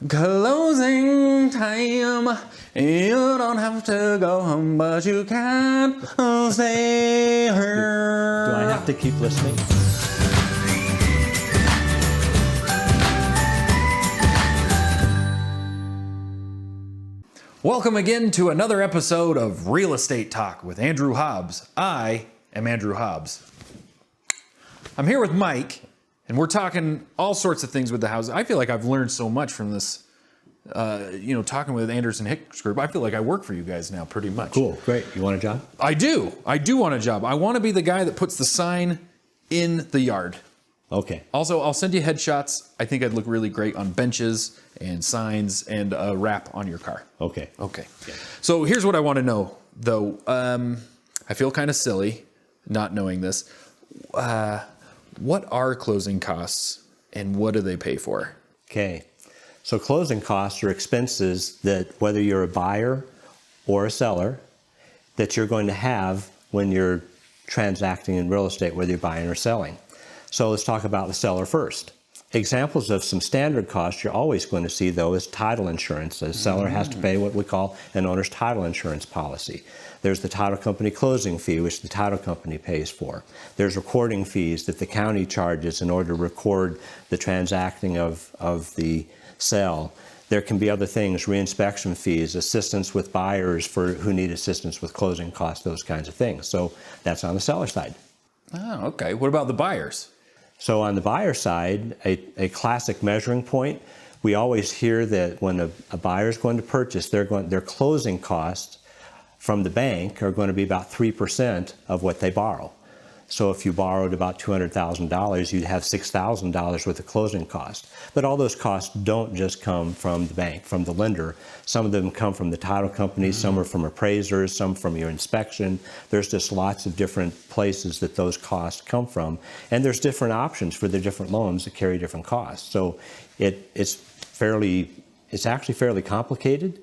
Closing time. You don't have to go home, but you can't stay here. Do I have to keep listening? Welcome again to another episode of Real Estate Talk with Andrew Hobbs. I am Andrew Hobbs. I'm here with Mike, and we're talking all sorts of things with the houses. I feel like I've learned so much from this, talking with Anderson Hicks Group. I feel like I work for you guys now pretty much. Cool, great. You want a job? I do want a job. I want to be the guy that puts the sign in the yard. Okay. Also, I'll send you headshots. I think I'd look really great on benches and signs and a wrap on your car. Okay. Okay. Yeah. So here's what I want to know, though. I feel kind of silly not knowing this. What are closing costs and what do they pay for? Okay. So closing costs are expenses that whether you're a buyer or a seller that you're going to have when you're transacting in real estate, whether you're buying or selling. So let's talk about the seller first. Examples of some standard costs you're always going to see, though, is title insurance. The seller has to pay what we call an owner's title insurance policy. There's the title company closing fee, which the title company pays for. There's recording fees that the county charges in order to record the transacting of the sale. There can be other things, reinspection fees, assistance with buyers who need assistance with closing costs, those kinds of things. So that's on the seller side. Oh, okay. What about the buyers? So on the buyer side, a classic measuring point, we always hear that when a buyer is going to purchase, their closing costs from the bank are going to be about 3% of what they borrow. So if you borrowed about $200,000, you'd have $6,000 worth of closing costs. But all those costs don't just come from the bank, from the lender. Some of them come from the title company, some are from appraisers, some from your inspection. There's just lots of different places that those costs come from. And there's different options for the different loans that carry different costs. So it's actually fairly complicated.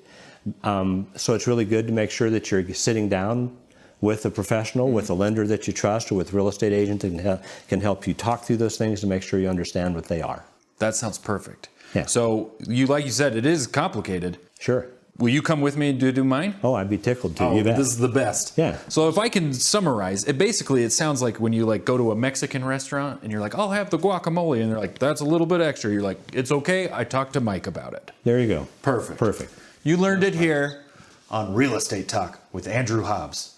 So it's really good to make sure that you're sitting down with a professional, with a lender that you trust, or with a real estate agent that can help you talk through those things to make sure you understand what they are. That sounds perfect. Yeah. So like you said, it is complicated. Sure. Will you come with me to do mine? Oh, I'd be tickled to. Oh, You bet. this is the best. Yeah. So if I can summarize, it sounds like when you go to a Mexican restaurant and you're like, I'll have the guacamole, and they're like, that's a little bit extra. You're like, it's okay. I talked to Mike about it. There you go. Perfect. Perfect. You learned it here on Real Estate Talk with Andrew Hobbs.